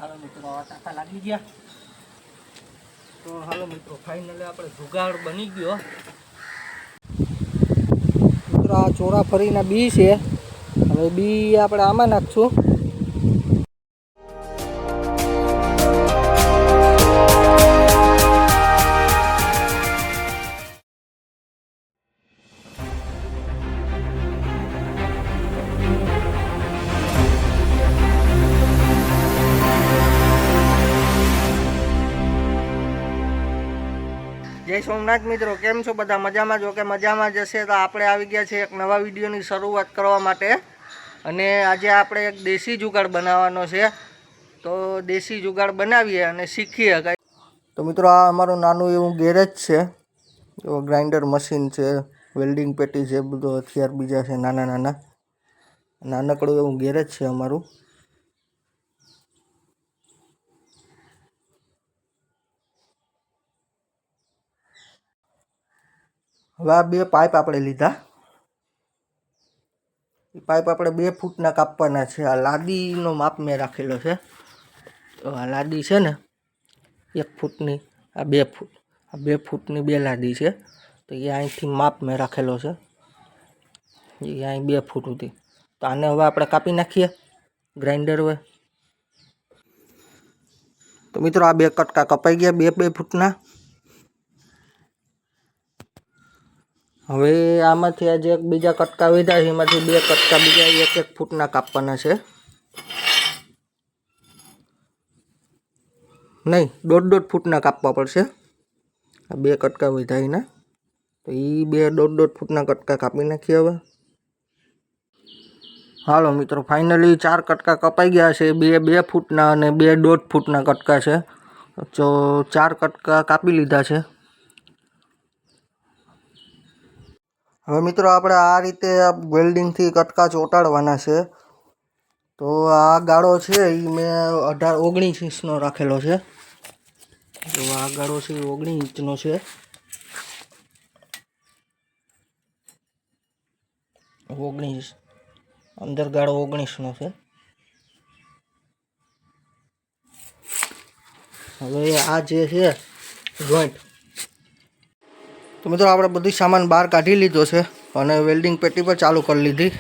હાલો મિત્રો ટાકા લાગી ગયા. તો હાલો મિત્રો ફાઇનલી આપણે જુગાડ બની ગયો. મિત્રો આ ચોરાફળીના બી છે. હવે બી આપણે આમાં નાખશું. જય સોમનાથ મિત્રો, કેમ છો બધા? મજામાં જો કે મજામાં જ હશે. તો આપણે આવી ગયા છે એક નવા વિડીયોની શરૂઆત કરવા માટે. અને આજે આપણે એક દેશી જુગાડ બનાવવાનો છે. તો દેશી જુગાડ બનાવીએ અને શીખીએ. તો મિત્રો આ અમારું નાનું એવું ગેરેજ છે. એવો ગ્રાઇન્ડર મશીન છે, વેલ્ડિંગ પેટી છે, બધો હથિયાર બીજા છે નાના નાના. નાનકડું એવું ગેરેજ છે અમારું. હવે આ બે પાઇપ આપણે લીધા. એ પાઇપ આપણે 2 ફૂટના કાપવાના છે. આ લાદીનો માપ મેં રાખેલો છે. તો આ લાદી છે ને 1 ફૂટની, આ 2 ફૂટ, આ 2 ફૂટની 2 લાદી છે. તો એ અહીંથી માપ મેં રાખેલો છે. એ અહીં 2 ફૂટ હતી. તો આને હવે આપણે કાપી નાખીએ ગ્રાઇન્ડર હવે. તો મિત્રો આ 2 કટકા કપાઈ ગયા 2 ફૂટના. હવે આમાંથી આજે એક બીજા કટકા વધ્યા છે, એમાંથી 2 કટકા બીજા 1 ફૂટના કાપવાના છે. નહીં, 1.5 ફૂટના કાપવા પડશે. આ 2 કટકા વધ્યા એના. તો એ 1.5 ફૂટના કટકા કાપી નાખીએ હવે. હાલો મિત્રો ફાઇનલી 4 કટકા કપાઈ ગયા છે. 2 ફૂટના અને 2 1.5 ફૂટના કટકા છે. તો 4 કટકા કાપી લીધા છે. હવે મિત્રો આપણે આ રીતે વેલ્ડિંગથી કટકા ચોંટાડવાના છે. તો આ ગાળો છે એ મેં 18-19 ઇંચનો રાખેલો છે. તો આ ગાળો છે 19 ઇંચનો છે. 19 અંદર ગાળો 19નો છે. હવે આ જે છે જોઈન્ટ, તો મિત્રો આપણે બધું સામાન બહાર કાઢી લીધો છે અને વેલ્ડિંગ પેટી પર ચાલુ કરી લીધી.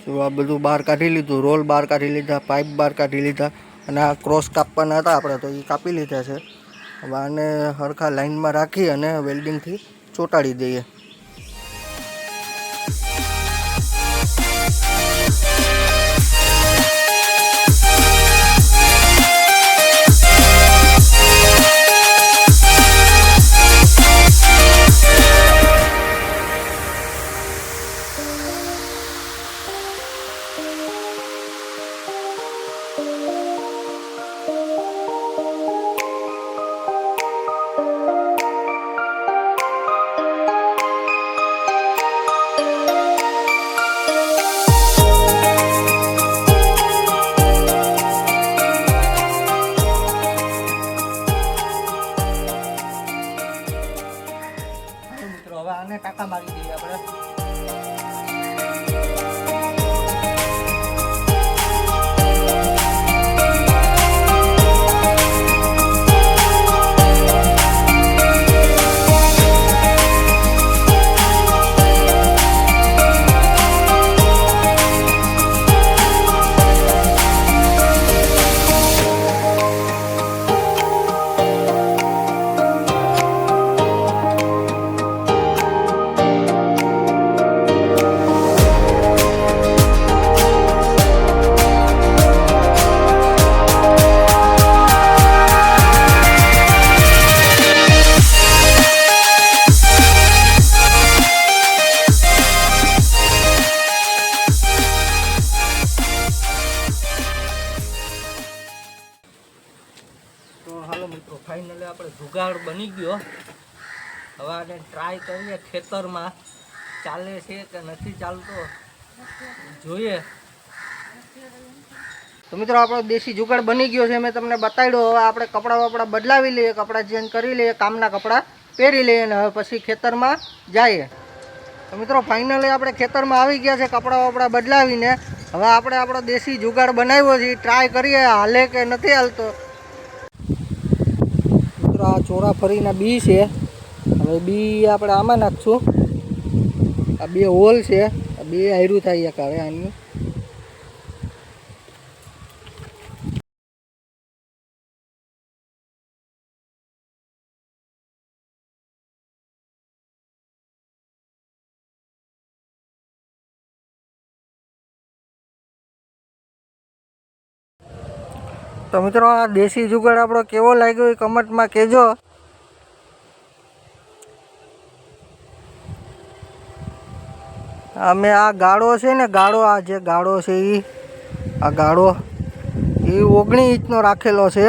તો આ બધું બહાર કાઢી લીધું, રોલ બહાર કાઢી લીધા, પાઇપ બહાર કાઢી લીધા. અને આ ક્રોસ કાપવાના હતા આપણે, તો એ કાપી લીધા છે. હવે આને હરખા લાઇનમાં રાખી અને વેલ્ડિંગથી ચોંટાડી દઈએ. હવે આને ટાંકા મારી દઈએ આપણે. હાલો મિત્રો ફાઇનલી આપણે જુગાડ બની ગયો. હવે આને ટ્રાય કરીએ ખેતરમાં ચાલે છે કે નથી ચાલતો જોઈએ. તો મિત્રો આપણો દેશી જુગાડ બની ગયો છે, મેં તમને બતાવ્યો. હવે આપણે કપડાં વપડા બદલાવી લઈએ, કપડાં ચેન્જ કરી લઈએ, કામના કપડાં પહેરી લઈએ અને હવે પછી ખેતરમાં જઈએ. તો મિત્રો ફાઇનલી આપણે ખેતરમાં આવી ગયા છે કપડાં વપડા બદલાવીને. હવે આપણે આપણો દેશી જુગાડ બનાવ્યો છે, ટ્રાય કરીએ હાલે કે નથી હાલતો. મિત્રો આ ચોરાફળીના બી છે. હવે બી આપણે આમાં નાખશું. આ બે હોલ છે, બે હાયરું થાય એક હવે આની. તો મિત્રો આ દેશી જુગાડ આપણો કેવો લાગ્યો એ કમેન્ટમાં કહેજો. અમે આ ગાળો છે ને, ગાળો આ જે ગાળો છે આ ગાળો એ 19 ઇંચનો રાખેલો છે,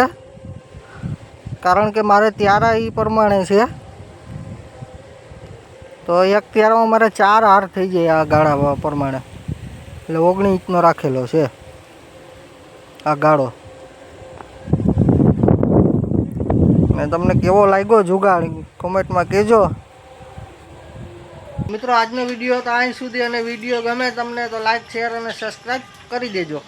કારણ કે મારે ત્યારા એ પ્રમાણે છે. તો એક ત્યારામાં મારે 4 હાર થઈ જાય આ ગાળા પ્રમાણે, એટલે 19 ઇંચનો રાખેલો છે આ ગાળો. અને તમને કેવો લાગ્યો જુગાડ કોમેન્ટમાં કહેજો. મિત્રો આજનો વિડીયો તો અહીં સુધી, અને વિડીયો ગમે તમને તો લાઈક, શેર અને સબસ્ક્રાઈબ કરી દેજો.